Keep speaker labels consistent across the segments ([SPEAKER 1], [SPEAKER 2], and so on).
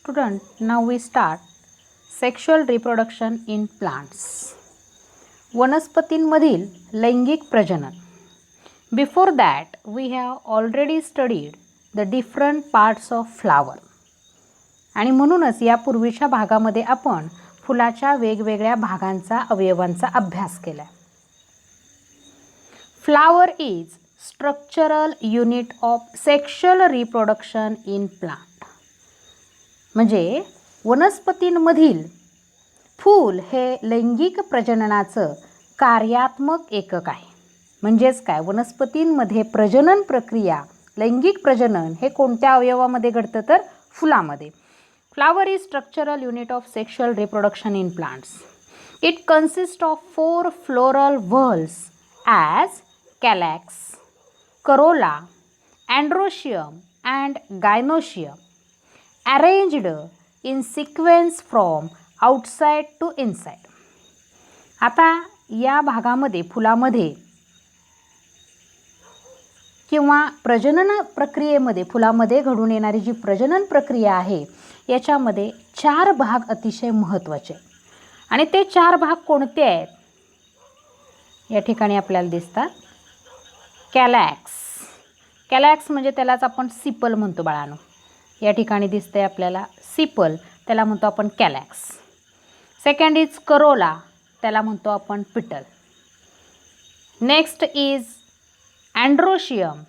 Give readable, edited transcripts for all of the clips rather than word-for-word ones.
[SPEAKER 1] Student, now we start sexual reproduction in plants. वनस्पतींमधील लैंगिक प्रजनन. Before that, we have already studied the different parts of flower. आणि म्हणूनच या पूर्वीच्या भागामध्ये आपण फुलाच्या वेगवेगळ्या भागांचा अवयवांचा अभ्यास केला. Flower is structural unit of sexual reproduction in plant. म्हणजे वनस्पतींमधील फूल हे लैंगिक प्रजननाचं कार्यात्मक एकक आहे. म्हणजेच काय, वनस्पतींमध्ये प्रजनन प्रक्रिया, लैंगिक प्रजनन हे कोणत्या अवयवामध्ये घडतं तर फुलामध्ये. Flower is structural unit of sexual reproduction in plants. It consist of 4 floral whorls as calyx, corolla, androecium and gynoecium, arranged in sequence from outside to inside. आता या भागामध्ये फुलामध्ये किंवा प्रजनन प्रक्रियेमध्ये फुलामध्ये घडून येणारी जी प्रजनन प्रक्रिया आहे याच्यामध्ये 4 भाग अतिशय महत्त्वाचे आणि ते 4 भाग कोणते आहेत या ठिकाणी आपल्याला दिसतात. कॅलॅक्स म्हणजे त्यालाच आपण सिपल म्हणतो बाळांनो. या ठिकाणी दिसते आपल्याला सिपल, त्याला म्हणतो आपण कॅलॅक्स. सेकंड इज करोला, त्याला म्हणतो आपण पिटल. नेक्स्ट इज अँड्रोशियम,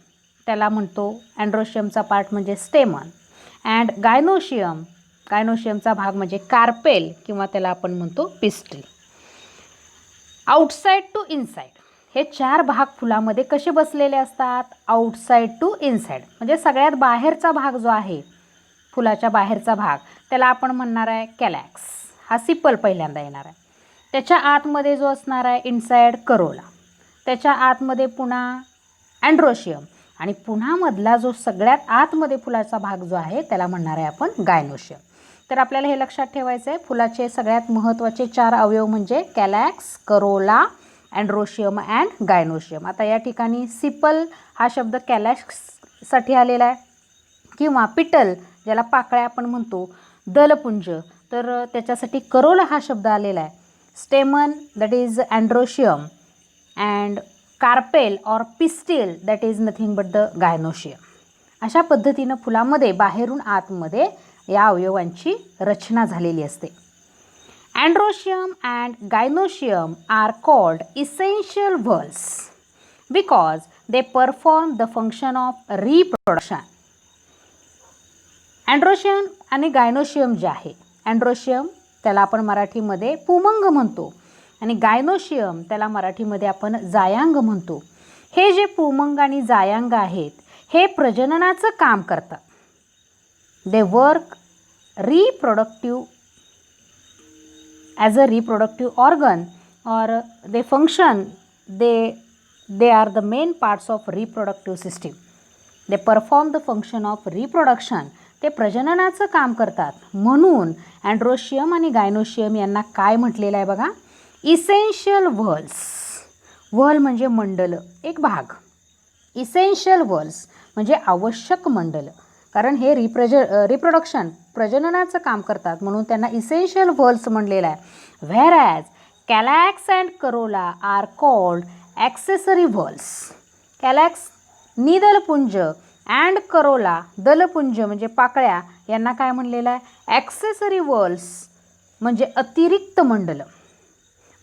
[SPEAKER 1] त्याला म्हणतो अँड्रोशियमचा पार्ट म्हणजे स्टेमन. अँड गायनोशियमचा भाग म्हणजे कार्पेल किंवा त्याला आपण म्हणतो पिस्टल. आउटसाईड टू इनसाईड हे 4 भाग फुलामध्ये कसे बसलेले असतात. आउटसाईड टू इनसाईड म्हणजे सगळ्यात बाहेरचा भाग जो आहे, फुलाच्या बाहेरचा भाग, त्याला आपण म्हणणार आहे कॅलॅक्स. हा सिपल पहिल्यांदा येणार आहे. त्याच्या आतमध्ये जो असणार आहे इनसाईड करोला, त्याच्या आतमध्ये पुन्हा अँड्रोशियम आणि पुन्हा मधला जो सगळ्यात आतमध्ये फुलाचा भाग जो आहे त्याला म्हणणार आहे आपण गायनोशियम. तर आपल्याला हे लक्षात ठेवायचं आहे, फुलाचे सगळ्यात महत्त्वाचे 4 अवयव म्हणजे कॅलॅक्स, करोला, अँड्रोशियम अँड गायनोशियम. आता या ठिकाणी सिपल हा शब्द कॅलॅक्ससाठी आलेला आहे किंवा पिटल ज्याला पाकळ्या आपण म्हणतो, दलपुंज, तर त्याच्यासाठी करोला हा शब्द आलेला आहे. स्टेमन that is androecium and carpel or pistil that is nothing but the gynoecium. अशा पद्धतीनं फुलामध्ये बाहेरून आतमध्ये या अवयवांची रचना झालेली असते. Androecium and gynoecium are called essential whorls because they perform the function of reproduction. Androecium आणि गायनोशियम जे आहे, अँड्रोशियम त्याला आपण मराठीमध्ये पुमंग म्हणतो आणि गायनोशियम त्याला मराठीमध्ये आपण जायांग म्हणतो. हे जे पुमंग आणि जायांग आहेत हे प्रजननाचं काम करतात. They work reproductive as a reproductive organ और they function, they are the main parts of reproductive system. They perform the function of reproduction. ते प्रजननाचं काम करतात. म्हणून अँड्रोशियम आणि गायनोशियम यांना काय म्हटलेलं आहे बघा, इसेन्शियल व्हर्ल्स. व्हर्ल म्हणजे मंडल, एक भाग. इसेन्शियल व्हर्ल्स म्हणजे आवश्यक मंडल, कारण हे रिप्रोडक्शन प्रजननाचं काम करतात म्हणून त्यांना इसेन्शियल व्हर्ल्स म्हणलेलं आहे. Whereas calyx and corolla are called accessory whorls. Calyx निदलपुंज अँड करोला दलपुंज म्हणजे पाकळ्या, यांना काय म्हणलेलं आहे, ॲक्सेसरी व्हर्ल्स म्हणजे अतिरिक्त मंडल.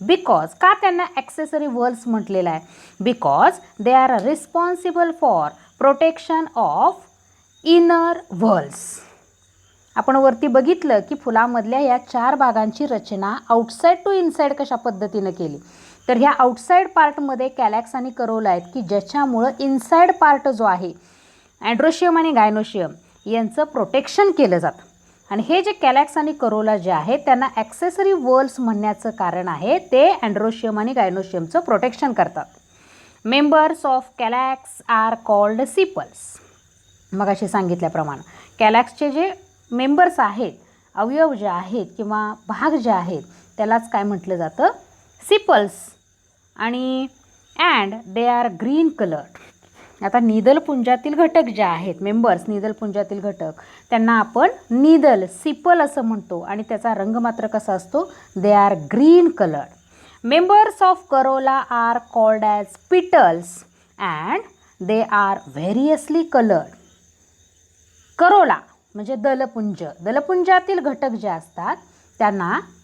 [SPEAKER 1] बिकॉज का त्यांना ॲक्सेसरी व्हर्ल्स म्हटलेलं आहे, because they are responsible for protection of inner whorls. आपण वरती बघितलं की फुलामधल्या या 4 भागांची रचना आउटसाईड टू इनसाईड कशा पद्धतीनं केली. तर ह्या आउटसाईड पार्टमध्ये कॅलॅक्स आणि करोला आहेत की ज्याच्यामुळं इनसाईड पार्ट जो आहे अँड्रोशियम आणि गायनोशियम यांचं प्रोटेक्शन केलं जातं. आणि हे जे कॅलॅक्स आणि करोला जे आहेत त्यांना ॲक्सेसरी व्हर्ल्स म्हणण्याचं कारण आहे ते अँड्रोशियम आणि गायनोशियमचं प्रोटेक्शन करतात. Members of calyx are called sepals. मग असे सांगितल्याप्रमाणे कॅलॅक्सचे जे मेंबर्स आहेत, अवयव जे आहेत किंवा भाग जे आहेत त्यालाच काय म्हटलं जातं, सिपल्स. आणि and they are green coloured. आता निदलपुंजातील घटक जे आहेत मेंबर्स, निदलपुंजातील घटक, त्यांना आपण निदल सिपल असं म्हणतो आणि त्याचा रंग मात्र कसा असतो, they are green coloured. Members of corolla are called as petals and they are variously coloured. Corolla म्हणजे दलपुंज, दलपुंजातील घटक जे असतात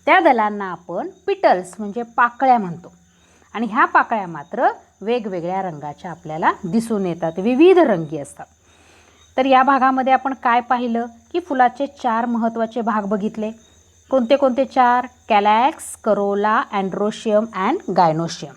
[SPEAKER 1] त्या दलांना आपण पिटल्स म्हणजे पाकळ्या म्हणतो आणि ह्या पाकळ्या मात्र वेगवेगळ्या रंगाच्या आपल्याला दिसून येतात, विविध रंगी असतात. तर या भागामध्ये आपण काय पाहिलं की फुलाचे 4 महत्त्वाचे भाग बघितले. कोणते कोणते 4? Calyx, corolla, androecium and gynoecium.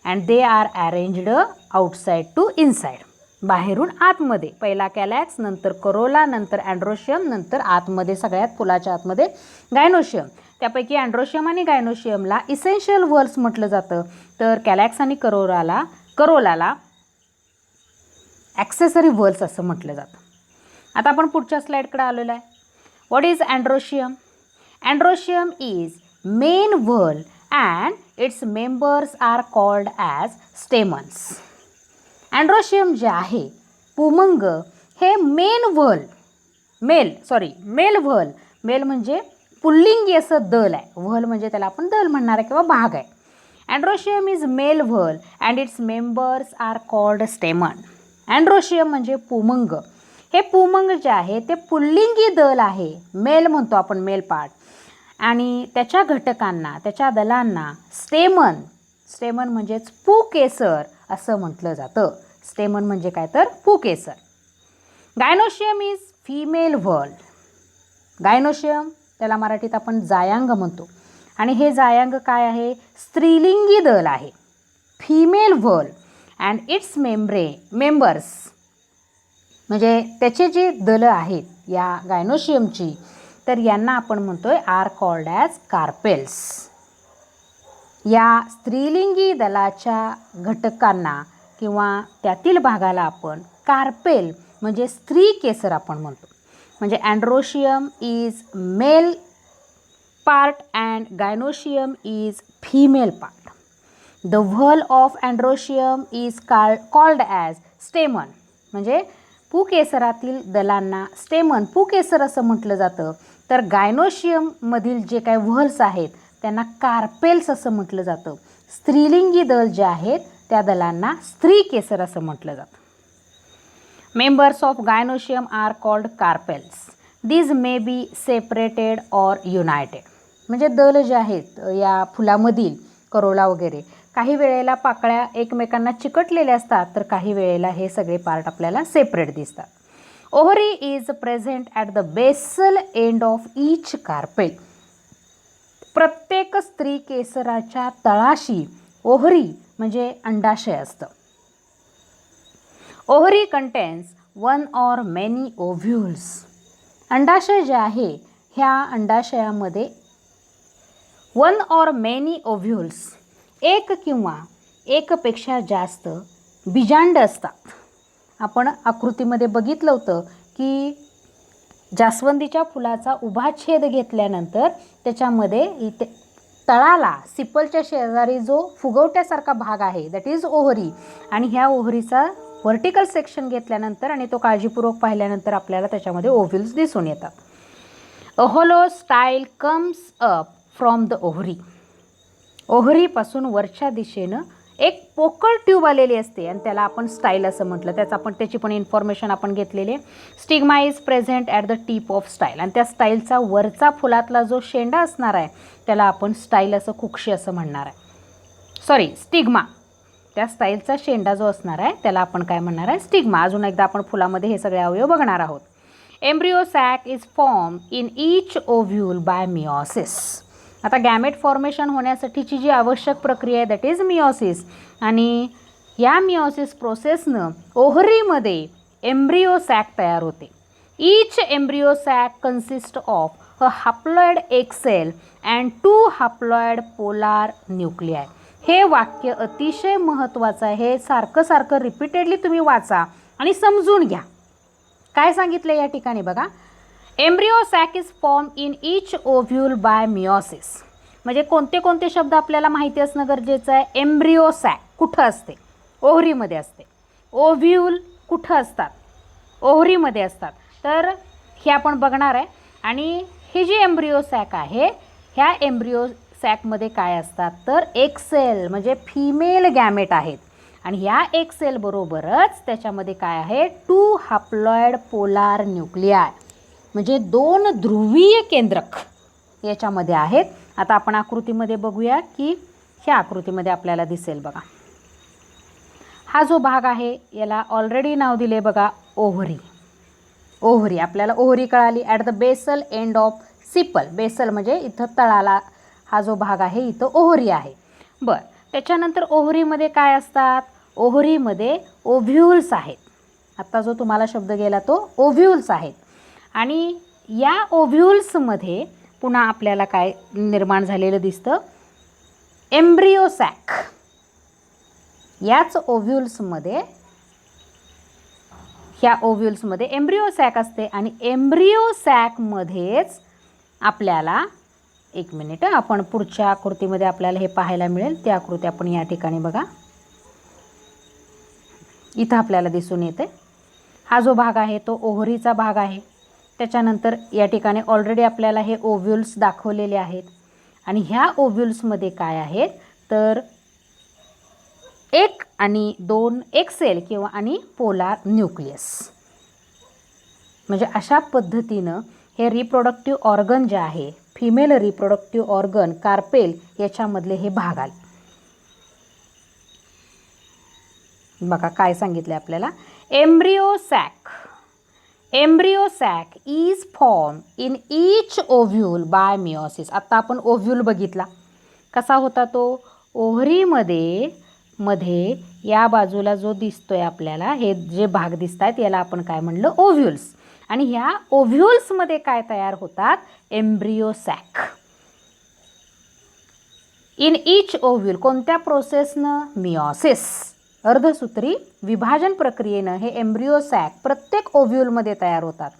[SPEAKER 1] And they are arranged outside to inside, बाहेरून आतमध्ये. पहिला कॅलॅक्स, नंतर करोला, नंतर अँड्रोशियम, नंतर आतमध्ये सगळ्यात फुलाच्या आतमध्ये गायनोशियम. त्यापैकी अँड्रोशियम आणि गायनोशियमला इसेन्शियल व्हर्ल्स म्हटलं जातं, तर कॅलॅक्स आणि करोलाला ॲक्सेसरी व्हर्ल्स असं म्हटलं जातं. आता आपण पुढच्या स्लाईडकडे आलेलो आहे. What is androecium? Androecium is male whorl and its members are called as stamens. Androecium जे आहे पुमंग हे मेल व्हर्ल, मेल म्हणजे पुल्लिंगी असं दल आहे, व्हर्ल म्हणजे त्याला आपण दल म्हणणार आहे किंवा भाग आहे. Androecium is male whorl and its members are called stamen. Androecium म्हणजे पुमंग, हे पुमंग जे आहे ते पुल्लिंगी दल आहे, मेल म्हणतो आपण, मेल पार्ट, आणि त्याच्या घटकांना, त्याच्या दलांना स्टेमन म्हणजेच पुकेसर असं म्हटलं जातं. स्टेमन म्हणजे काय तर पुकेसर. Gynoecium is female whorl. Gynoecium त्याला मराठीत आपण जायांग म्हणतो आणि हे जायांग काय आहे, स्त्रीलिंगी दल आहे, फिमेल व्हर्ल. अँड इट्स मेंबर्स म्हणजे त्याचे जे दलं आहेत या गायनोशियमची, तर यांना आपण म्हणतोय आर कॉल्ड ॲज कार्पेल्स. या स्त्रीलिंगी दलाच्या घटकांना किंवा त्यातील भागाला आपण कार्पेल म्हणजे स्त्री केसर आपण म्हणतो. म्हणजे androecium is male part and gynoecium is female part. The whorl of androecium is called as stamen. म्हणजे पुकेसरातील दलांना स्टेमन, पुकेसर असं म्हटलं जातं. तर गायनोशियममधील जे काही व्हर्ल्स आहेत त्यांना कार्पेल्स असं म्हटलं जातं. स्त्रीलिंगी दल जे आहेत त्या दलांना स्त्री केसर असं म्हटलं जातं. Members of gynoecium are called carpels. These may be separated or united. म्हणजे दल जे आहेत या फुलामधील करोला वगैरे, काही वेळेला पाकळ्या एकमेकांना चिकटलेल्या असतात, तर काही वेळेला हे सगळे पार्ट आपल्याला सेपरेट दिसतात. Ovary is present at the basal end of each carpel. प्रत्येक स्त्री केसराच्या तळाशी ओहरी म्हणजे अंडाशय असतं. Ovary contains 1 or many ovules. अंडाशय जे आहे ह्या अंडाशयामध्ये 1 or many ओव्ह्यूल्स, एक किंवा एकपेक्षा जास्त बीजांड असतात. आपण आकृतीमध्ये बघितलं होतं की जास्वंदीच्या फुलाचा उभा छेद घेतल्यानंतर त्याच्यामध्ये इथे तळाला सिपलच्या शेजारी जो फुगवट्यासारखा भाग आहे दॅट इज ओहरी, आणि ह्या ओहरीचा व्हर्टिकल सेक्शन घेतल्यानंतर आणि तो काळजीपूर्वक पाहिल्यानंतर आपल्याला त्याच्यामध्ये ओव्ह्यूल्स दिसून येतात. A hollow style comes up from the ovary. ओहरीपासून वरच्या दिशेनं एक पोकळ ट्यूब आलेली असते आणि त्याला आपण स्टाईल असं म्हटलं. त्याची पण इन्फॉर्मेशन आपण घेतलेली आहे. Stigma is present at the tip of style. आणि त्या स्टाईलचा वरचा फुलातला जो शेंडा असणार आहे त्याला आपण स्टाईल असं कुक्षी असं म्हणणार आहे. स्टिग्मा. त्या स्टाईलचा शेंडा जो असणार आहे त्याला आपण काय म्हणणार आहे, स्टिग्मा. अजून एकदा आपण फुलामध्ये हे सगळे अवयव बघणार आहोत. Embryo sac is form in each ovule by meiosis. आता गॅमेट फॉर्मेशन होण्यासाठीची जी आवश्यक प्रक्रिया आहे दॅट इज मिओसिस, आणि या मिओसिस प्रोसेसनं ओहरीमध्ये एम्ब्रिओ सॅक तयार होते. Each embryo sac consist of a haploid egg cell and 2 haploid polar nuclei. हे वाक्य अतिशय महत्त्वाचं आहे. हे सारखं रिपीटेडली तुम्ही वाचा आणि समजून घ्या. काय सांगितलं या ठिकाणी बघा. Embryo sac is form in each ovule by meiosis. म्हणजे कोणते कोणते शब्द आपल्याला माहिती असणं गरजेचं आहे. एम्ब्रिओ सॅक कुठं असते, ओहरीमध्ये असते. ओव्ह्यूल कुठं असतात? ओव्हरीमध्ये असतात. तर हे आपण बघणार आहे. आणि हे जे एम्ब्रिओ सॅक आहे, ह्या एम्ब्रिओ सॅकमध्ये काय असतात तर एक सेल म्हणजे फिमेल गॅमेट आहेत. आणि ह्या एक सेल बरोबरच त्याच्यामध्ये काय आहे 2 हॅप्लॉइड पोलार न्यूक्लियाय म्हणजे 2 ध्रुवीय केंद्रक याच्यामध्ये आहेत. आता आपण आकृतीमध्ये बघूया की ह्या आकृतीमध्ये आपल्याला दिसेल बघा. हा जो भाग आहे याला ऑलरेडी नाव दिले बघा ओव्हरी. ओव्हरी आपल्याला ओव्हरी कळाली. At the basal end of sepal. Basal म्हणजे इथं तळाला हा जो भाग आहे इथं ओव्हरी आहे. बरं, त्याच्यानंतर ओव्हरीमध्ये काय असतात? ओव्हरीमध्ये ओव्ह्यूल्स आहेत. आत्ता जो तुम्हाला शब्द गेला तो ओव्ह्यूल्स आहेत. आणि या ओव्ह्यूल्समध्ये पुन्हा आपल्याला काय निर्माण झालेलं दिसतं? Embryo sac. याच ओव्ह्यूल्समध्ये ह्या ओव्ह्यूल्समध्ये एम्ब्रिओ सॅक असते. आणि एम्ब्रिओ सॅकमध्येच आपल्याला एक मिनिट आपण पुढच्या आकृतीमध्ये आपल्याला हे पाहायला मिळेल. ती आकृती आपण या ठिकाणी बघा. इथं आपल्याला दिसून येते हा जो भाग आहे तो ओव्हरीचा भाग आहे. त्याच्यानंतर या ठिकाणी ऑलरेडी आपल्याला हे ओव्ह्यूल्स दाखवलेले आहेत. आणि ह्या ओव्ह्यूल्समध्ये काय आहेत तर 1 आणि 2 एक सेल किंवा आणि पोलार न्यूक्लियस. म्हणजे अशा पद्धतीनं हे रिप्रोडक्टिव्ह ऑर्गन जे आहे फिमेल रिप्रोडक्टिव्ह ऑर्गन कार्पेल याच्यामधले हे भाग आले. बघा काय सांगितले आपल्याला. Embryo sac is form in each ovule by meiosis. आता आपण ओव्ह्यूल बघितला कसा होता तो. ओव्हरीमध्ये या बाजूला जो दिसतोय आपल्याला हे जे भाग दिसत आहेत याला आपण काय म्हणलं ओव्ह्यूल्स. आणि ह्या ओव्ह्यूल्समध्ये काय तयार होतात embryo sack. In each ovule कोणत्या प्रोसेसनं? मिओसिस अर्धसूत्री विभाजन प्रक्रियेनं हे एम्ब्रिओ सॅक प्रत्येक ओव्ह्यूलमध्ये तयार होतात.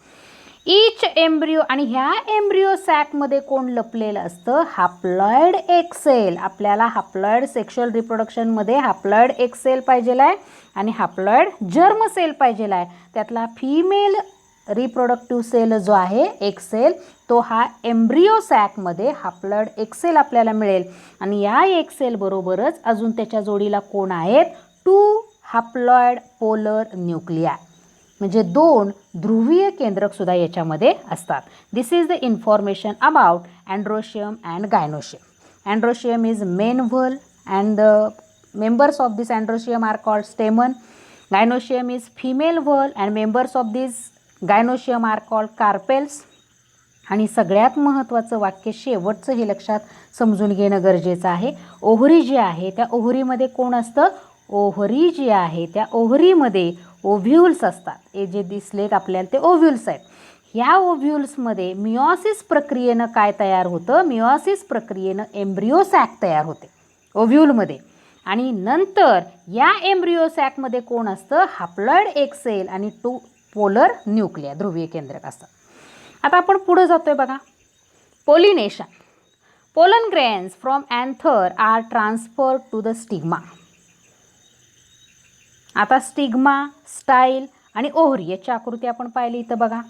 [SPEAKER 1] Each embryo. आणि ह्या एम्ब्रिओ सॅकमध्ये कोण लपलेलं असतं? हॅप्लॉइड एक सेल. आपल्याला हॅप्लॉइड सेक्शुअल रिप्रोडक्शनमध्ये हॅप्लॉइड एक सेल पाहिजेला आहे आणि हॅप्लॉइड जर्म सेल पाहिजेला आहे. त्यातला फिमेल रिप्रोडक्टिव्ह सेल जो आहे एक सेल तो हा एम्ब्रिओ सॅकमध्ये हॅप्लॉइड एक सेल आपल्याला मिळेल. आणि या एक सेल बरोबरच अजून त्याच्या जोडीला कोण आहेत 2 हॅप्लॉइड पोलर न्यूक्लिया म्हणजे 2 ध्रुवीय केंद्रक सुद्धा याच्यामध्ये असतात. This is the information about androecium and gynoecium. Androecium is male whorl and the members of this androecium are called stamen. Gynoecium is female whorl and members of this gynoecium are called carpels. आणि सगळ्यात महत्त्वाचं वाक्य शेवटचं हे लक्षात समजून घेणं गरजेचं आहे. ओव्हरी जी आहे त्या ओव्हरीमध्ये कोण असतं? ओव्हरी जी आहे त्या ओव्हरीमध्ये ओव्ह्यूल्स असतात. हे जे दिसलेत आपल्याला ते ओव्ह्यूल्स आहेत. ह्या ओव्ह्यूल्समध्ये मिओसिस प्रक्रियेनं काय तयार होतं? मिओसिस प्रक्रियेनं एम्ब्रिओ सॅक तयार होते ओव्ह्यूलमध्ये. आणि नंतर या एम्ब्रिओ सॅकमध्ये कोण असतं? हॅप्लॉइड एक सेल आणि 2 पोलर न्यूक्लिया ध्रुवीय केंद्रक असतात. आता आपण पुढे जातोय बघा. Pollination. Pollen grains from anther are transferred to the stigma. आता स्टिग्मा, स्टाईल आणि ओव्हरी याची आकृती आपण पाहिली इथं बघा.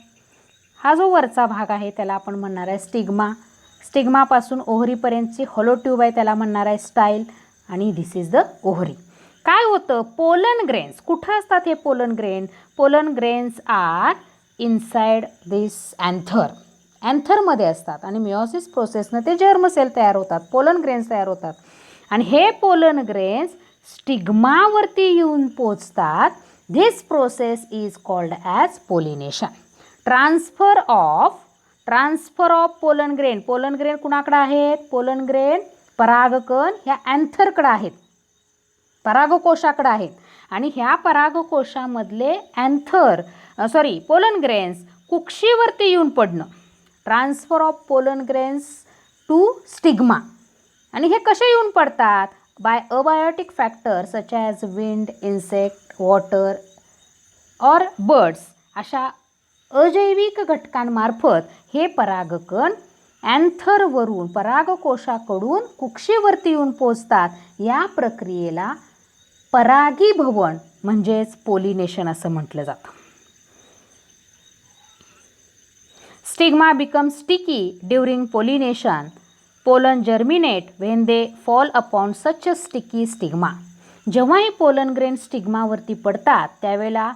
[SPEAKER 1] हा जो वरचा भाग आहे त्याला आपण म्हणणार आहे स्टिग्मा. स्टिग्मापासून ओव्हरीपर्यंतची हॉलो ट्यूब आहे त्याला म्हणणार आहे स्टाईल. आणि दिस इज द ओव्हरी. काय होतं? पोलन ग्रेन्स कुठं असतात हे pollen grain? Pollen grains are inside this anther. अँथरमध्ये असतात आणि मिओसिस प्रोसेसनं ते जर्म सेल तयार होतात, पोलन ग्रेन्स तयार होतात. आणि हे पोलन ग्रेन्स स्टिग्मावरती येऊन पोचतात. This process is called as pollination. Transfer of pollen grain. Pollen grain कुणाकडे आहेत? पोलन ग्रेन परागकण ह्या अँथरकडे आहेत, परागकोशाकडे आहेत. आणि ह्या परागकोशामधले पोलन ग्रेन्स कुक्षीवरती येऊन पडणं. Transfer of pollen grains to stigma. आणि हे कसे येऊन पडतात? By abiotic factor such as wind, insect, water और बर्ड्स. अशा अजैविक घटकांमार्फत हे परागकण अँथरवरून परागकोशाकडून कुक्षीवरती येऊन पोचतात. या प्रक्रियेला परागीभवन म्हणजेच पोलिनेशन असं म्हटलं जातं. Stigma become sticky during pollination. Pollen germinate when they fall upon such a sticky stigma. जेव्हा हे पोलन ग्रेन स्टिग्मावरती पडतात त्यावेळेला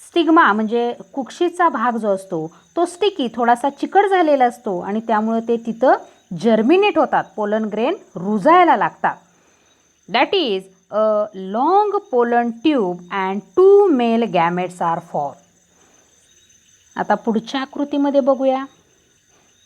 [SPEAKER 1] स्टिग्मा म्हणजे कुक्षीचा भाग जो असतो तो स्टिकी थोडासा चिकट झालेला असतो आणि त्यामुळे ते तिथं जर्मिनेट होतात, पोलन ग्रेन रुजायला लागतात. That is a long pollen tube and 2 male gametes are form. आता पुढच्या आकृतीमध्ये बघूया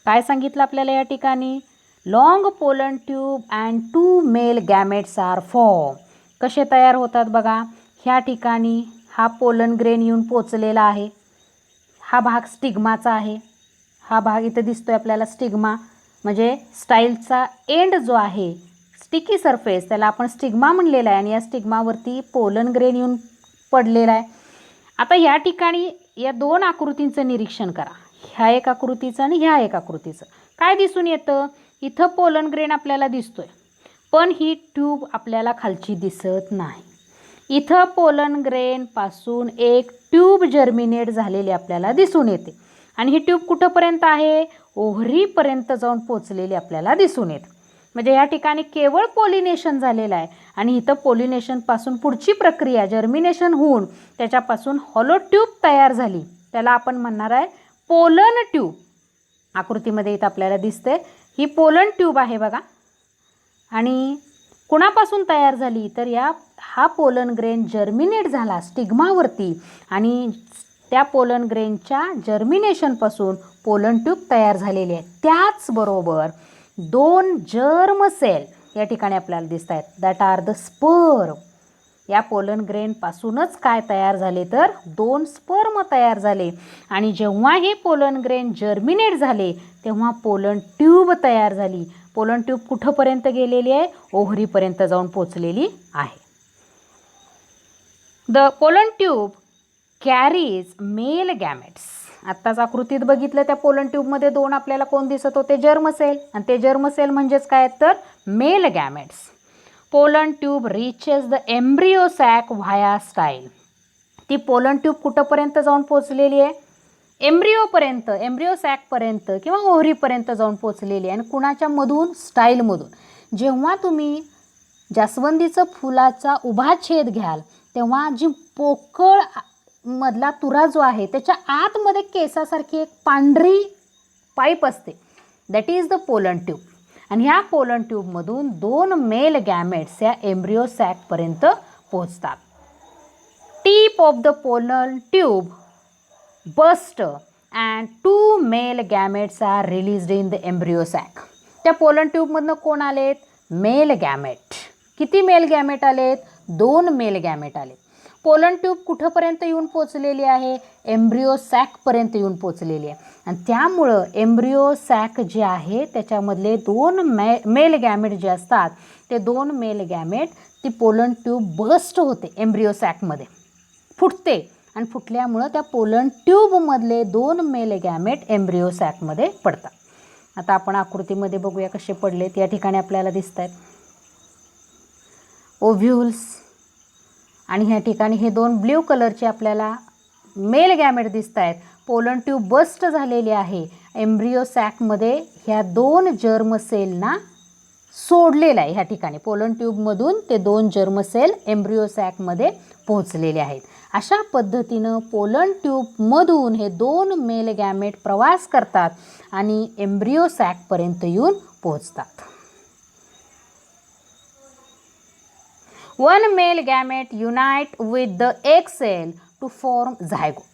[SPEAKER 1] काय सांगितलं आपल्याला या ठिकाणी. Long pollen tube and 2 male gametes are form. कसे तयार होतात बघा. ह्या ठिकाणी हा पोलन ग्रेन येऊन पोचलेला आहे. हा भाग स्टिग्माचा आहे. हा भाग इथे दिसतोय आपल्याला स्टिग्मा म्हणजे स्टाईलचा एंड जो आहे स्टिकी सरफेस त्याला आपण स्टिग्मा म्हणलेला आहे आणि या स्टिग्मावरती पोलन ग्रेन येऊन पडलेला आहे. आता या ठिकाणी या दोन आकृतींचं निरीक्षण करा. ह्या एक आकृतीचं आणि ह्या एक आकृतीचं. काय दिसून येतं. इथं पोलन ग्रेन आपल्याला दिसतोय पण ही ट्यूब आपल्याला खालची दिसत नाही. इथं पोलन ग्रेन पासून एक ट्यूब जर्मिनेट झालेली आपल्याला दिसून येते आणि ही ट्यूब कुठंपर्यंत आहे. ओव्हरीपर्यंत जाऊन पोचलेली आपल्याला दिसून येते. म्हणजे या ठिकाणी केवळ पोलिनेशन झालेलं आहे आणि इथं पोलिनेशनपासून पुढची प्रक्रिया जर्मिनेशन होऊन त्याच्यापासून हॉलो ट्यूब तयार झाली. त्याला आपण म्हणणार आहे पोलन ट्यूब. आकृतीमध्ये इथं आपल्याला दिसते ही पोलन ट्यूब आहे बघा. आणि कुणापासून तयार झाली तर हा पोलन ग्रेन जर्मिनेट झाला स्टिग्मावरती आणि त्या पोलन ग्रेनच्या जर्मिनेशनपासून पोलन ट्यूब तयार झालेली आहे. त्याचबरोबर 2 जर्म सेल या ठिकाणी आपल्याला दिसत आहेत. That are the sperm. या पोलन ग्रेनपासूनच काय तयार झाले तर 2 स्पर्म तयार झाले आणि जेव्हा हे पोलन ग्रेन जर्मिनेट झाले तेव्हा पोलन ट्यूब तयार झाली. पोलन ट्यूब कुठंपर्यंत गेलेली आहे. ओव्हरीपर्यंत जाऊन पोचलेली आहे. The pollen tube carries male gametes. आत्ताच आकृतीत बघितलं त्या पोलन ट्यूबमध्ये 2 आपल्याला कोण दिसत होते जर्म सेल आणि ते जर्म सेल म्हणजेच काय तर male gametes. Pollen tube reaches the embryo sac via style. ती पोलन ट्यूब कुठंपर्यंत जाऊन पोचलेली आहे. एम्ब्रिओपर्यंत, एम्ब्रिओ सॅकपर्यंत किंवा ओव्हरीपर्यंत जाऊन पोचलेली आहे. आणि कुणाच्या मधून स्टाईलमधून. जेव्हा तुम्ही जास्वंदीचं फुलाचा उभा छेद घ्याल तेव्हा जी पोकळ मधला तुरा जो आहे त्याच्या आतमध्ये केसासारखी एक पांढरी पाईप असते. That is the pollen tube. आणि ह्या पोलन ट्यूबमधून 2 मेल गॅमेट्स या एम्ब्रिओ सॅकपर्यंत पोहोचतात. Tip of the pollen tube burst and 2 male gametes are released in the embryo sac. त्या पोलन ट्यूबमधनं कोण आलेत. Male gamete. किती मेल गॅमेट आलेत. 2 मेल गॅमेट आलेत. पोलन ट्यूब कुठंपर्यंत येऊन पोचलेली आहे. एम्ब्रिओ सॅकपर्यंत येऊन पोचलेली आहे आणि त्यामुळं एम्ब्रिओ सॅक जे आहे त्याच्यामधले 2 मेल गॅमेट जे असतात ते 2 मेल गॅमेट ती पोलन ट्यूब बस्ट होते एम्ब्रिओ सॅकमध्ये फुटते आणि फुटल्यामुळं त्या पोलन ट्यूबमधले 2 मेल गॅमेट एम्ब्रिओ सॅकमध्ये पडतात. आता आपण आकृतीमध्ये बघूया कसे पडलेत. या ठिकाणी आपल्याला दिसत आहेत ओव्ह्यूल्स आणि ह्या ठिकाणी हे 2 ब्ल्यू कलरचे आपल्याला मेल गॅमेट दिसत आहेत. पोलन ट्यूब बस्ट झालेली आहे. एम्ब्रिओ सॅकमध्ये ह्या 2 जर्म सेलना सोडलेलं आहे. ह्या ठिकाणी पोलन ट्यूबमधून ते 2 जर्म सेल एम्ब्रिओ सॅकमध्ये पोहोचलेले आहेत. अशा पद्धतीनं पोलन ट्यूबमधून हे 2 मेल गॅमेट प्रवास करतात आणि एम्ब्रिओ सॅकपर्यंत येऊन पोहोचतात. 1 male gamete unite with the egg cell to form zygote.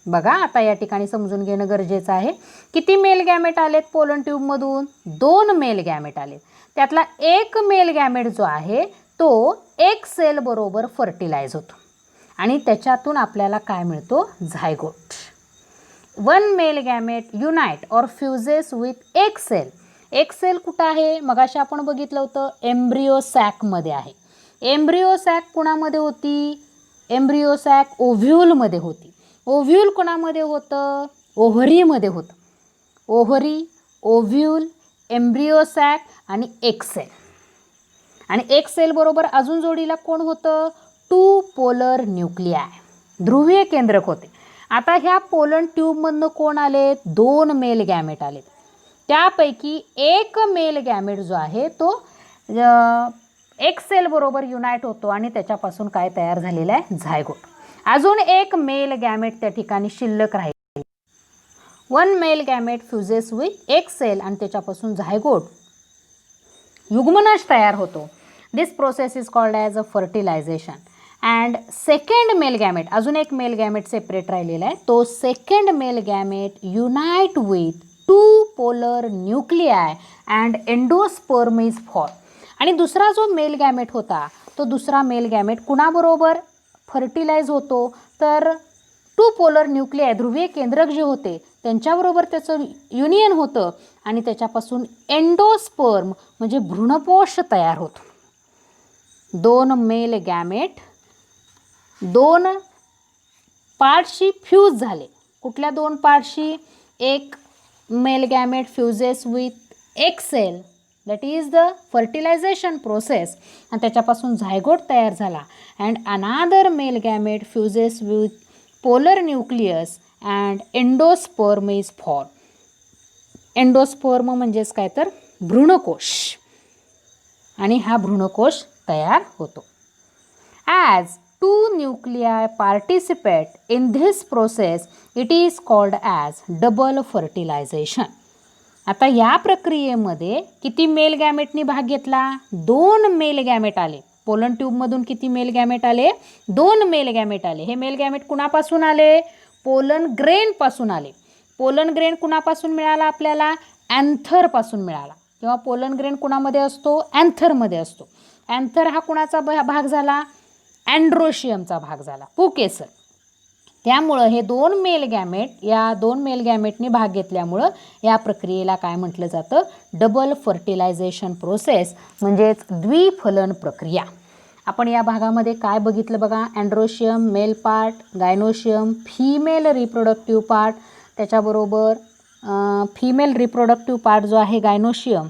[SPEAKER 1] बघा आता या ठिकाणी समजून घेणं गरजेचं आहे. किती मेल गॅमेट आलेत पोलन ट्यूबमधून. 2 मेल गॅमेट आलेत. त्यातला एक मेल गॅमेट जो आहे तो एग सेल बरोबर फर्टिलाइज होतो आणि त्याच्यातून आपल्याला काय मिळतो झायगोट. 1 मेल गॅमेट युनाइट और fuses with egg cell. Egg cell कुठं आहे. मगाशी आपण बघितलं होतं एम्ब्रिओ सॅकमध्ये आहे. एम्ब्रिओ सॅक कुणामध्ये होती. एम्ब्रिओ सॅक ओव्ह्यूलमध्ये होती. ओव्ह्यूल कोणामध्ये होतं. ओव्हरीमध्ये होतं. ओव्हरी, ओव्ह्यूल, एम्ब्रिओ सॅक आणि एग सेल. आणि एग सेल बरोबर अजून जोडीला कोण होतं. टू पोलर न्यूक्लियाय, ध्रुवीय केंद्रक होते. आता ह्या पोलन ट्यूबमधनं कोण आले? 2 मेल गॅमेट आले. त्यापैकी एक मेल गॅमेट जो आहे तो एक सेल बरोबर युनाइट होतो आणि त्याच्यापासून काय तयार झालेलं आहे? झायगोट. अजून एक मेल गॅमेट त्या ठिकाणी शिल्लक राहील. 1 मेल गॅमेट फ्युजेस विथ एक सेल आणि त्याच्यापासून झायगोट युग्मनज तयार होतो. This process is called as a fertilization. And second male gamete, अजून एक मेल गॅमेट सेपरेट राहिलेला आहे, तो second male gamete unite with 2 polar nuclei and endosperm is form. आणि दुसरा जो मेल गॅमेट होता तो दुसरा मेल गॅमेट कुणाबरोबर फर्टिलाइज होतो? तर 2 पोलर न्यूक्लियाय, ध्रुवीय केंद्रक जे होते त्यांच्याबरोबर त्याचं युनियन होतं आणि त्याच्यापासून एंडोस्पर्म म्हणजे भ्रूणपोष तयार होतो. 2 मेल गॅमेट 2 पार्टशी फ्यूज झाले. कुठल्या 2 पार्टशी? एक मेल गॅमेट फ्युजेस विथ एक cell, that is the fertilisation process, आणि त्याच्यापासून झायगोट तयार झाला. And another male gamete fuses with polar nucleus and endosperm is form. Endosperm म्हणजेच काय तर भ्रूणकोश, आणि हा भ्रूणकोश तयार होतो. As 2 nuclei participate in this process it is called as double fertilisation. आता या प्रक्रियेमध्ये किती मेल गॅमेटनी भाग घेतला? 2 मेल गॅमेट आले. पोलन ट्यूबमधून किती मेल गॅमेट आले? 2 मेल गॅमेट आले. हे मेल गॅमेट कुणापासून आले? पोलन ग्रेनपासून आले. पोलन ग्रेन कुणापासून मिळाला आपल्याला? अँथरपासून मिळाला. किंवा पोलन ग्रेन कुणामध्ये असतो? अँथरमध्ये असतो. अँथर हा कुणाचा भाग झाला? अँड्रोशियमचा भाग झाला, पुकेसर. त्यामुळं हे 2 मेल गॅमेट, या 2 मेल गॅमेटनी भाग घेतल्यामुळं या प्रक्रियेला काय म्हटलं जातं? डबल फर्टिलायझेशन प्रोसेस, म्हणजेच द्विफलन प्रक्रिया. आपण या भागामध्ये काय बघितलं बघा? Androecium male part, gynoecium female reproductive part, त्याच्याबरोबर फिमेल रिप्रोडक्टिव्ह पार्ट जो आहे गायनोशियम,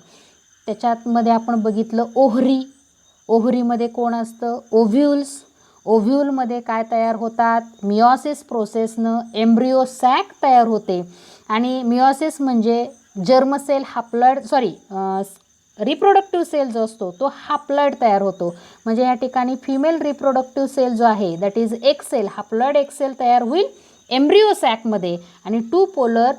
[SPEAKER 1] त्याच्यामध्ये आपण बघितलं ओव्हरी. ओव्हरीमध्ये कोण असतं? ओव्ह्यूल्स. ओव्ह्यूलमध्ये काय तयार होतात? मिओसिस प्रोसेसनं एम्ब्रिओ सॅक तयार होते. आणि मिओसिस म्हणजे जर्मसेल हाप्लॉइड रिप्रोडक्टिव्ह सेल जो असतो तो हाप्लॉइड तयार होतो. म्हणजे या ठिकाणी फिमेल रिप्रोडक्टिव्ह सेल जो आहे दॅट इज एक सेल, हाप्लॉइड एक सेल तयार होईल एम्ब्रिओ सॅकमध्ये. आणि 2 पोलर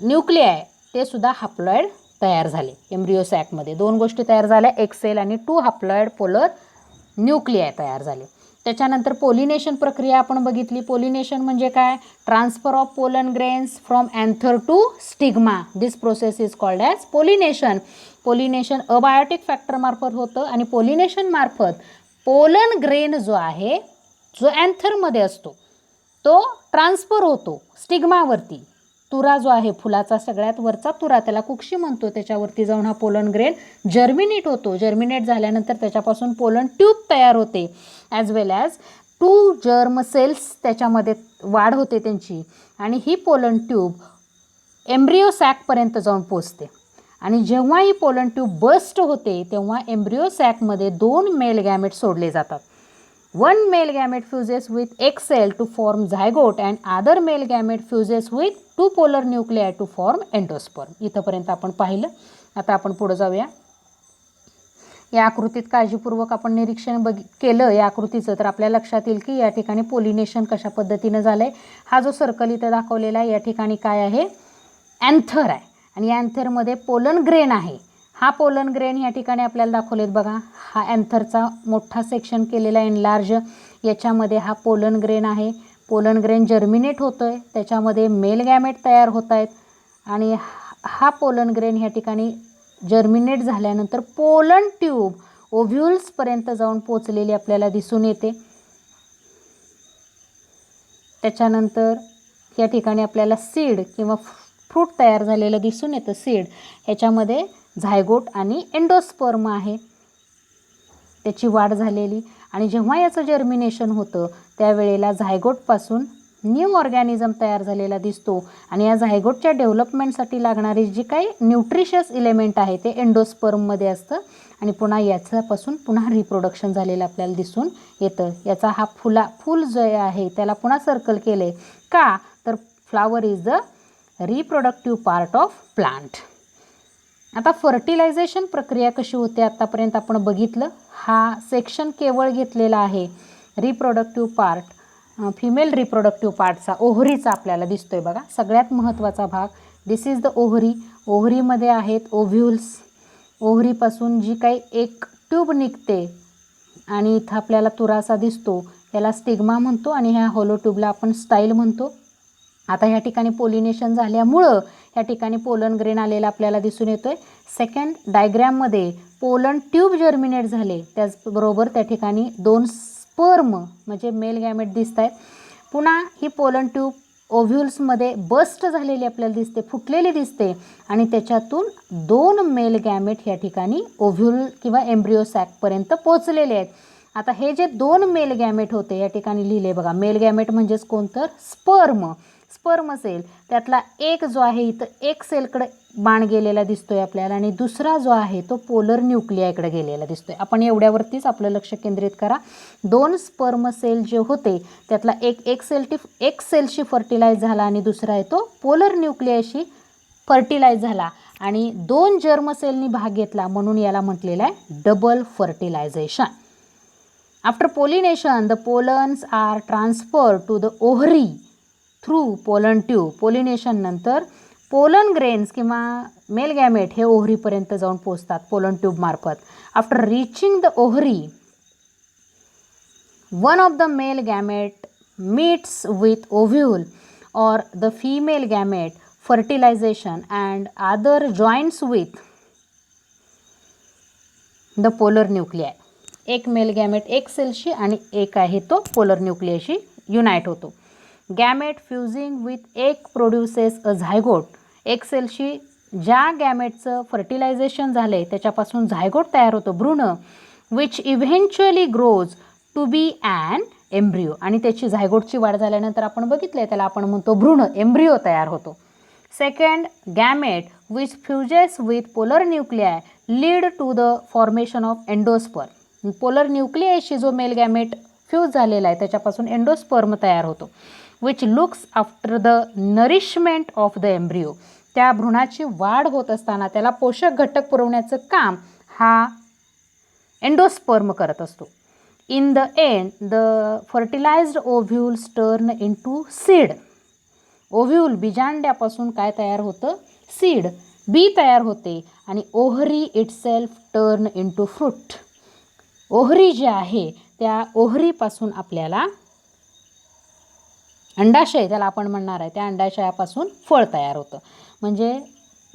[SPEAKER 1] न्यूक्लियाय ते सुद्धा हाप्लॉइड तयार झाले एम्ब्रिओ सॅकमध्ये. 2 गोष्टी तयार झाल्या, एक सेल आणि 2 हाप्लॉइड पोलर न्यूक्लियाय तयार झाले. त्याच्यानंतर पोलिनेशन प्रक्रिया आपण बघितली. पोलिनेशन म्हणजे काय? Transfer of pollen grains from anther to stigma. This process is called as pollination. Pollination abiotic factor मार्फत होतं आणि पोलिनेशन मार्फत पोलन ग्रेन जो आहे जो अँथरमध्ये असतो तो ट्रान्सफर होतो स्टिग्मावरती. तुरा जो आहे फुलाचा सगळ्यात वरचा तुरा, त्याला कुक्षी म्हणतो, त्याच्यावरती जाऊन हा पोलन ग्रेन जर्मिनेट होतो. जर्मिनेट झाल्यानंतर त्याच्यापासून पोलन ट्यूब तयार होते. ॲज वेल ॲज 2 जर्म सेल्स त्याच्यामध्ये वाढ होते त्यांची. आणि ही पोलन ट्यूब एम्ब्रिओ सॅकपर्यंत जाऊन पोचते. आणि जेव्हा ही पोलन ट्यूब बस्ट होते तेव्हा एम्ब्रिओ सॅकमध्ये 2 मेल गॅमेट सोडले जातात. 1 male gamete fuses with egg cell to form zygote and other male gamete fuses with 2 polar nuclei to form endosperm. इथपर्यंत आपण पाहिलं. आता आपण पुढे जाऊया. या आकृतीत काळजीपूर्वक आपण निरीक्षण केलं या आकृतीचं तर आपल्या लक्षात येईल की या ठिकाणी पोलिनेशन कशा पद्धतीनं झालंय. हा जो सर्कल इथं दाखवलेला आहे या ठिकाणी काय आहे? अँथर आहे. आणि या अँथरमध्ये पोलन ग्रेन आहे. हा पोलन ग्रेन या ठिकाणी आपल्याला दाखवलेत बघा. हा अँथरचा मोठा सेक्शन केलेला एनलार्ज, याच्यामध्ये हा पोलन ग्रेन आहे. पोलन ग्रेन जर्मिनेट होतोय, त्याच्यामध्ये मेल गॅमेट तयार होत आहेत. आणि हा पोलन ग्रेन या ठिकाणी जर्मिनेट झाल्यानंतर पोलन ट्यूब ओव्ह्यूल्सपर्यंत जाऊन पोचलेली आपल्याला दिसून येते. त्याच्यानंतर या ठिकाणी आपल्याला सीड किंवा फ्रूट तयार झालेलं दिसून येतं. सीड ह्याच्यामध्ये झायगोट आणि एंडोस्पर्म आहे, त्याची वाढ झालेली. आणि जेव्हा याचं जर्मिनेशन होतं त्यावेळेला झायगोटपासून न्यू ऑर्गॅनिझम तयार झालेला दिसतो आणि या झायगोटच्या डेव्हलपमेंटसाठी लागणारे जी काही न्यूट्रिशियस इलेमेंट आहे ते एंडोस्पर्ममध्ये असतं आणि पुन्हा याच्यापासून पुन्हा रिप्रोडक्शन झालेलं आपल्याला दिसून येतं. याचा हा फूल जो आहे त्याला पुन्हा सर्कल केले का, तर flower is the reproductive part of plant. आता फर्टिलायझेशन प्रक्रिया कशी होते आतापर्यंत आपण बघितलं. हा सेक्शन केवळ घेतलेला आहे रिप्रोडक्टिव्ह पार्ट, फिमेल रिप्रोडक्टिव्ह पार्टचा, ओव्हरीचा आपल्याला दिसतोय बघा. सगळ्यात महत्त्वाचा भाग, दिस इज द ओव्हरी. ओव्हरीमध्ये आहेत ओव्ह्यूल्स. ओव्हरीपासून जी काही एक ट्यूब निघते आणि इथं आपल्याला तुरासा दिसतो याला स्टिग्मा म्हणतो आणि ह्या होलो ट्यूबला आपण स्टाईल म्हणतो. आता ह्या ठिकाणी पोलिनेशन झाल्यामुळं या ठिकाणी पोलन ग्रेन आलेला आपल्याला दिसून येतोय. सेकंड डायग्रॅममध्ये पोलन ट्यूब जर्मिनेट झाले, त्याचबरोबर त्या ठिकाणी 2 स्पर्म म्हणजे मेल गॅमेट दिसत आहेत. पुन्हा ही पोलन ट्यूब ओव्ह्यूल्समध्ये बस्ट झालेली आपल्याला दिसते, फुटलेली दिसते आणि त्याच्यातून 2 मेल गॅमेट या ठिकाणी ओव्ह्यूल किंवा एम्ब्रिओ सॅकपर्यंत पोचलेले आहेत. आता हे जे 2 मेल गॅमेट होते या ठिकाणी लिहिले बघा. मेल गॅमेट म्हणजेच कोणतं, स्पर्म सेल. त्यातला एक जो आहे इथं एक सेलकडे बाण गेलेला दिसतोय आपल्याला आणि दुसरा जो आहे तो पोलर न्यूक्लियाकडे गेलेला दिसतोय. आपण एवढ्यावरतीच आपलं लक्ष केंद्रित करा. 2 स्पर्म सेल जे होते त्यातला एक सेलशी फर्टिलाइज झाला आणि दुसरा आहे तो पोलर न्यूक्लियाशी फर्टिलाइज झाला आणि 2 जर्म सेलनी भाग घेतला, म्हणून याला म्हटलेलं आहे double fertilization. After pollination the pollens are transferred to the ovary through pollen tube. Pollination नंतर पोलन ग्रेन्स किंवा मेल गॅमेट हे ओव्हरीपर्यंत जाऊन पोचतात पोलन ट्यूब मार्फत. After reaching the ovary, one of the male gamete meets with ovule or the female gamete fertilization and other joins with the polar nuclei. एक male gamete एक सेलशी आणि एक आहे तो पोलर न्यूक्लियाशी युनाइट होतो. गॅमेट फ्युजिंग विथ एक produces अ zygote. एक सेलशी ज्या गॅमेटचं फर्टिलायझेशन झालं आहे त्याच्यापासून झायगोट तयार होतो, भ्रूण, which eventually grows to be an embryo. आणि त्याची झायगोटची वाढ झाल्यानंतर आपण बघितलं आहे त्याला आपण म्हणतो भ्रूण, एम्ब्रिओ तयार होतो. Second, gamete which fuses with polar nuclei lead to the formation of endosperm. Polar न्यूक्लियाशी जो मेल गॅमेट फ्यूज झालेला आहे त्याच्यापासून एंडोस्पर्म तयार होतो. Which looks after the nourishment of the embryo. त्या भ्रूणाची वाढ होत असताना त्याला पोषक घटक पुरवण्याचं काम हा एंडोस्पर्म करत असतो. In the end, the fertilized ovules turn into seed. Ovule बीजांड्यापासून काय तयार होतं, सीड, बी तयार होते आणि ovary itself turn into fruit. Ovary जे आहे त्या ओव्हरीपासून आपल्याला अंडाशय त्याला आपण म्हणणार आहे, त्या अंडाशयापासून फळ तयार होतं. म्हणजे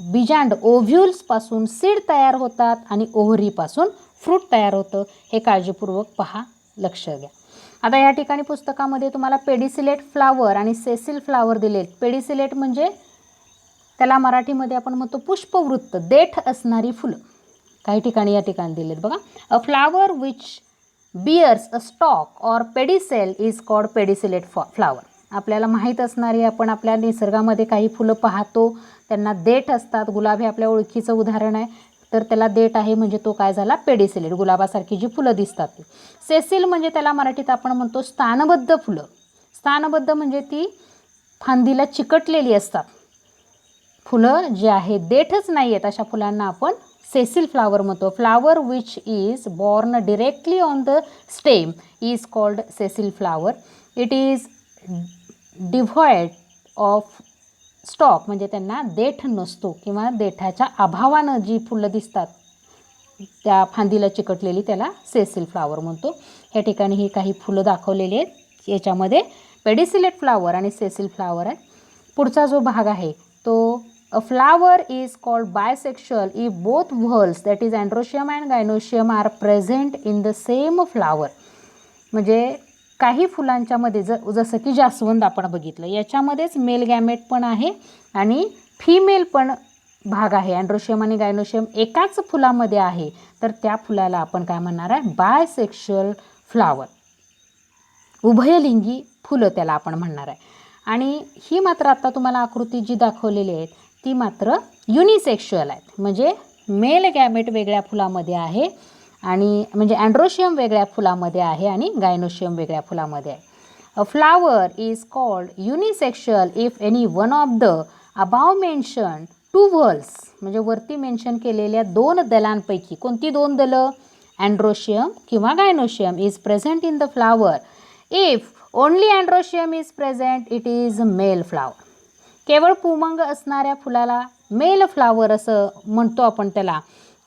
[SPEAKER 1] बीजांड ओव्ह्यूल्सपासून सीड तयार होतात आणि ओव्हरीपासून फ्रूट तयार होतं. हे काळजीपूर्वक पहा, लक्ष द्या. आता या ठिकाणी पुस्तकामध्ये तुम्हाला पेडिसिलेट फ्लावर आणि सेसिल फ्लावर दिलेत. पेडिसिलेट म्हणजे त्याला मराठीमध्ये आपण म्हणतो पुष्पवृत्त, देठ असणारी फुलं. काही ठिकाणी या ठिकाणी दिलेत बघा. A flower which bears a stalk or pedicel is called pedicellate flower. आपल्याला माहीत असणारी, आपण आपल्या निसर्गामध्ये काही फुलं पाहतो त्यांना देठ असतात. गुलाब हे आपल्या ओळखीचं उदाहरण आहे, तर त्याला देठ आहे म्हणजे तो काय झाला, पेडिसिलेट, गुलाबासारखी जी फुलं दिसतात ती. सेसिल म्हणजे त्याला मराठीत आपण म्हणतो स्थानबद्ध फुलं. स्थानबद्ध म्हणजे ती फांदीला चिकटलेली असतात फुलं, जे आहे देठच नाही आहेत अशा फुलांना आपण सेसिल फ्लावर म्हणतो. Flower which is born directly on the stem is called sessile flower. It is devoid of stalk म्हणजे त्यांना देठ नसतो किंवा देठाच्या अभावानं जी फुलं दिसतात त्या फांदीला चिकटलेली त्याला सेसिल फ्लावर म्हणतो. या ठिकाणी ही काही फुलं दाखवलेली आहेत, याच्यामध्ये पेडिसिलेट फ्लावर आणि सेसिल फ्लावर आहे. पुढचा जो भाग आहे तो a flower is called bisexual if both whorls that is androecium and gynoecium are present in the same flower. म्हणजे काही फुलांच्यामध्ये जसं की जास्वंद आपण बघितलं, याच्यामध्येच मेल गॅमेट पण आहे आणि फिमेल पण भाग आहे. अँड्रोशियम आणि गायनोशियम एकाच फुलामध्ये आहे, तर त्या फुलाला आपण काय म्हणणार आहे, बायसेक्शुअल फ्लावर. उभयलिंगी फुलं त्याला आपण म्हणणार आहे. आणि ही मात्र आता तुम्हाला आकृती जी दाखवलेली आहे ती मात्र युनिसेक्शुअल आहेत, म्हणजे मेल गॅमेट वेगळ्या फुलामध्ये आहे आणि म्हणजे अँड्रोशियम वेगळ्या फुलामध्ये आहे आणि गायनोशियम वेगळ्या फुलामध्ये आहे. A flower is called unisexual if any one of the above mention two whorls, म्हणजे वरती मेन्शन केलेल्या 2 दलांपैकी कोणती 2 दलं, अँड्रोशियम किंवा gynoecium is present in the flower. If only androecium is present it is male flower. केवळ पुमंग असणाऱ्या फुलाला male flower असं म्हणतो आपण त्याला,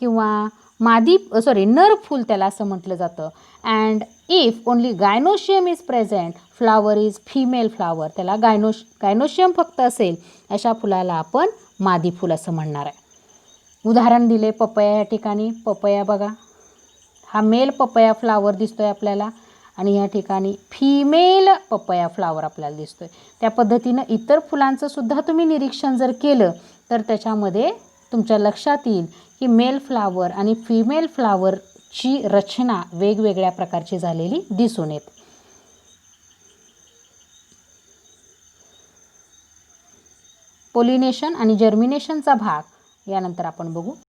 [SPEAKER 1] किंवा नर फूल त्याला असं म्हटलं जातं. And if only gynoecium is present flower is female flower. त्याला गायनोशियम फक्त असेल अशा फुलाला आपण मादी फूल असं म्हणणार आहे. उदाहरण दिले पपया या ठिकाणी. पपया बघा, हा मेल पपया फ्लावर दिसतोय आपल्याला आणि या ठिकाणी फिमेल पपया फ्लावर आपल्याला दिसतोय. त्या पद्धतीनं इतर फुलांचं सुद्धा तुम्ही निरीक्षण जर केलं तर त्याच्यामध्ये तुमच्या लक्षात येईल की मेल फ्लावर आणि फिमेल फ्लावरची रचना वेगवेगळ्या प्रकारची झालेली दिसून येते. पोलिनेशन आणि जर्मिनेशनचा भाग यानंतर आपण बघू.